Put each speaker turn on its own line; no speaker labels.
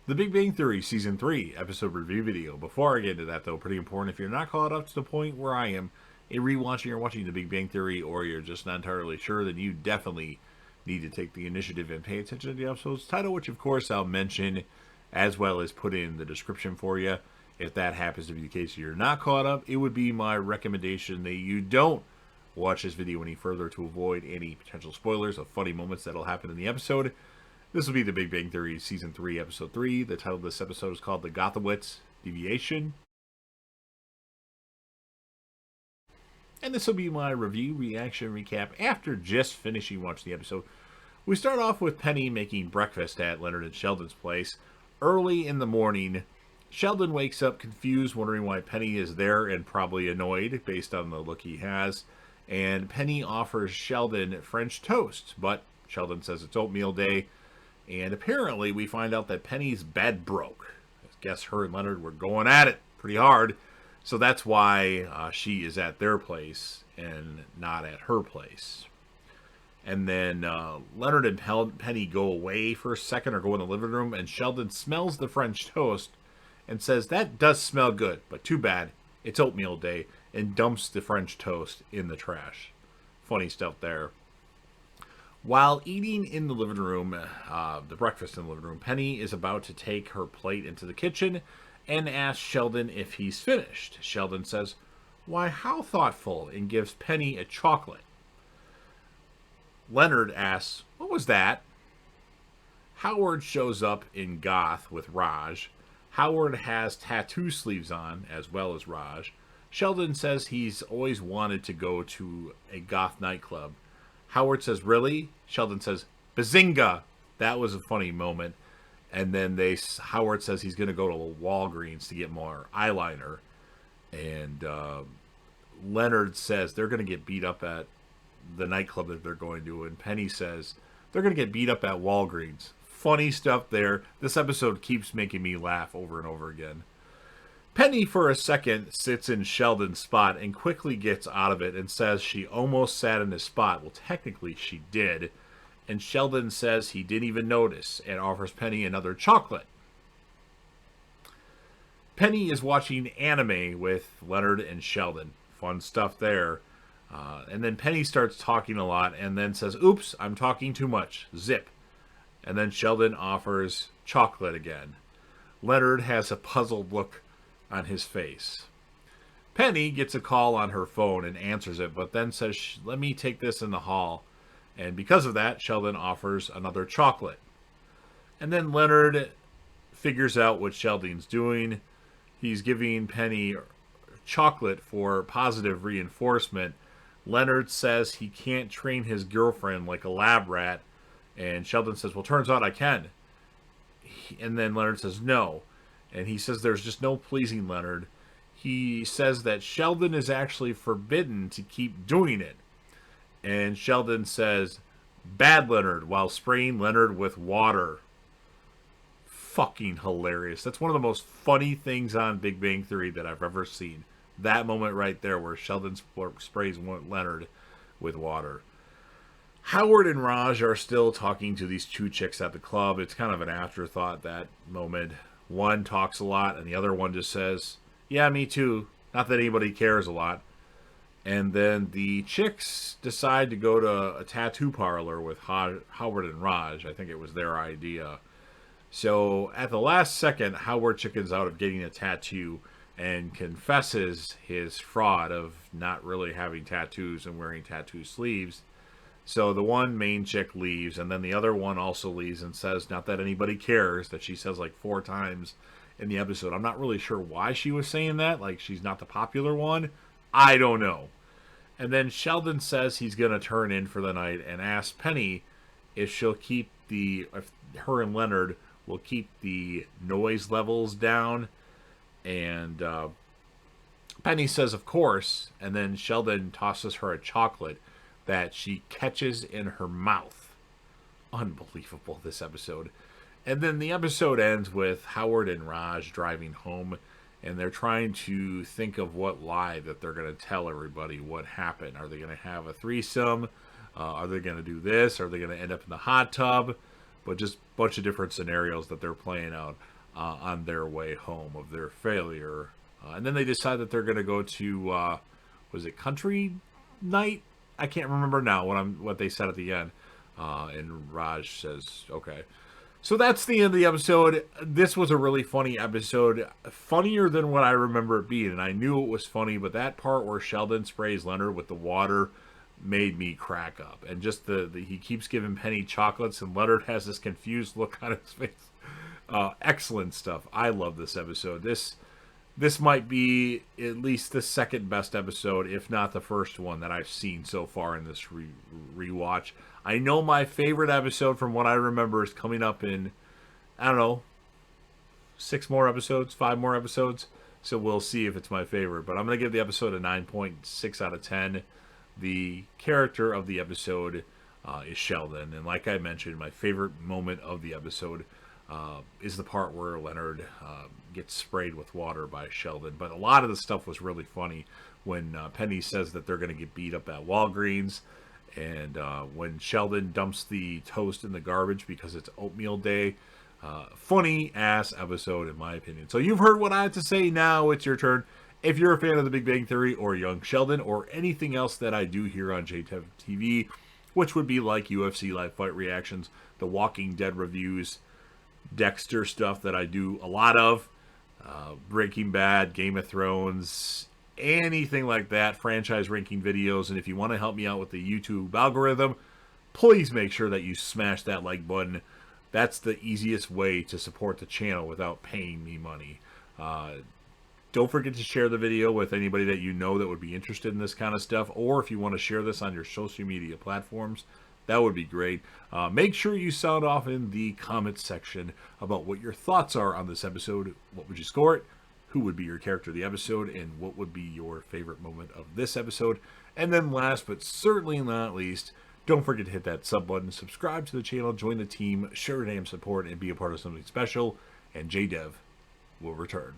The Big Bang Theory Season 3 episode review video. Before I get into that, though, pretty important, if you're not caught up to the point where I am in rewatching or watching The Big Bang Theory, or you're just not entirely sure, then you definitely need to take the initiative and pay attention to the episode's title, which, of course, I'll mention as well as put in the description for you. If that happens to be the case, you're not caught up, it would be my recommendation that you don't watch this video any further to avoid any potential spoilers of funny moments that'll happen in the episode. This will be the Big Bang Theory Season 3, Episode 3. The title of this episode is called The Gothowitz Deviation. And this will be my review, reaction, recap after just finishing watching the episode. We start off with Penny making breakfast at Leonard and Sheldon's place. Early in the morning, Sheldon wakes up confused, wondering why Penny is there and probably annoyed based on the look he has. And Penny offers Sheldon French toast, but Sheldon says it's oatmeal day. And apparently we find out that Penny's bed broke. I guess her and Leonard were going at it pretty hard. So that's why she is at their place and not at her place. And then Leonard and Penny go away for a second or go in the living room. And Sheldon smells the French toast and says, "That does smell good, but too bad. It's oatmeal day." And dumps the French toast in the trash. Funny stuff there. While eating in the living room, the breakfast in the living room, Penny is about to take her plate into the kitchen and asks Sheldon if he's finished. Sheldon says, "Why, how thoughtful," and gives Penny a chocolate. Leonard asks, "What was that?" Howard shows up in Goth with Raj. Howard has tattoo sleeves on, as well as Raj. Sheldon says he's always wanted to go to a Goth nightclub. Howard says, "Really?" Sheldon says, "Bazinga!" That was a funny moment. And then Howard says he's going to go to Walgreens to get more eyeliner. And Leonard says they're going to get beat up at the nightclub that they're going to. And Penny says they're going to get beat up at Walgreens. Funny stuff there. This episode keeps making me laugh over and over again. Penny, for a second, sits in Sheldon's spot and quickly gets out of it and says she almost sat in his spot. Well, technically she did. And Sheldon says he didn't even notice and offers Penny another chocolate. Penny is watching anime with Leonard and Sheldon. Fun stuff there. And then Penny starts talking a lot and then says, "Oops, I'm talking too much. Zip." And then Sheldon offers chocolate again. Leonard has a puzzled look on his face. Penny gets a call on her phone and answers it, but then says, "Let me take this in the hall." And because of that, Sheldon offers another chocolate. And then Leonard figures out what Sheldon's doing. He's giving Penny chocolate for positive reinforcement. Leonard says he can't train his girlfriend like a lab rat. And Sheldon says, "Well, turns out I can." And then Leonard says, "No." And he says there's just no pleasing Leonard. He says that Sheldon is actually forbidden to keep doing it. And Sheldon says, "Bad Leonard," while spraying Leonard with water. Fucking hilarious. That's one of the most funny things on Big Bang Theory that I've ever seen. That moment right there where Sheldon sprays Leonard with water. Howard and Raj are still talking to these two chicks at the club. It's kind of an afterthought, that moment. One talks a lot, and the other one just says, "Yeah, me too. Not that anybody cares a lot." And then the chicks decide to go to a tattoo parlor with Howard and Raj. I think it was their idea. So at the last second, Howard chickens out of getting a tattoo and confesses his fraud of not really having tattoos and wearing tattoo sleeves. So the one main chick leaves, and then the other one also leaves and says, "Not that anybody cares," that she says like 4 times in the episode. I'm not really sure why she was saying that, like she's not the popular one. I don't know. And then Sheldon says he's going to turn in for the night and asks Penny if her and Leonard will keep the noise levels down. And Penny says, of course. And then Sheldon tosses her a chocolate that she catches in her mouth. Unbelievable, this episode. And then the episode ends with Howard and Raj driving home, and they're trying to think of what lie that they're going to tell everybody what happened. Are they going to have a threesome? Are they going to do this? Are they going to end up in the hot tub? But just a bunch of different scenarios that they're playing out. on their way home of their failure. And then they decide that they're going to go to, was it country night? I can't remember now what they said at the end. And Raj says, okay. So that's the end of the episode. This was a really funny episode. Funnier than what I remember it being. And I knew it was funny, but that part where Sheldon sprays Leonard with the water made me crack up. And just he keeps giving Penny chocolates, and Leonard has this confused look on his face. Excellent stuff. I love this episode. This might be at least the second best episode, if not the first one that I've seen so far in this rewatch. I know my favorite episode from what I remember is coming up in, I don't know, 6 more episodes, 5 more episodes. So we'll see if it's my favorite. But I'm going to give the episode a 9.6 out of 10. The character of the episode is Sheldon. And like I mentioned, my favorite moment of the episode is the part where Leonard gets sprayed with water by Sheldon. But a lot of the stuff was really funny when Penny says that they're going to get beat up at Walgreens. And when Sheldon dumps the toast in the garbage because it's oatmeal day. Funny ass episode in my opinion. So you've heard what I have to say. Now it's your turn. If you're a fan of The Big Bang Theory or Young Sheldon or anything else that I do here on JTEV TV, which would be like UFC live fight reactions, The Walking Dead reviews, Dexter stuff that I do a lot of, Breaking Bad, Game of Thrones, anything like that, franchise ranking videos. And if you want to help me out with the YouTube algorithm, please make sure that you smash that like button. That's the easiest way to support the channel without paying me money. Don't forget to share the video with anybody that you know that would be interested in this kind of stuff, or if you want to share this on your social media platforms, that would be great. Make sure you sound off in the comments section about what your thoughts are on this episode. What would you score it? Who would be your character of the episode? And what would be your favorite moment of this episode? And then last but certainly not least, don't forget to hit that sub button, subscribe to the channel, join the team, share your name, support, and be a part of something special. And JDev will return.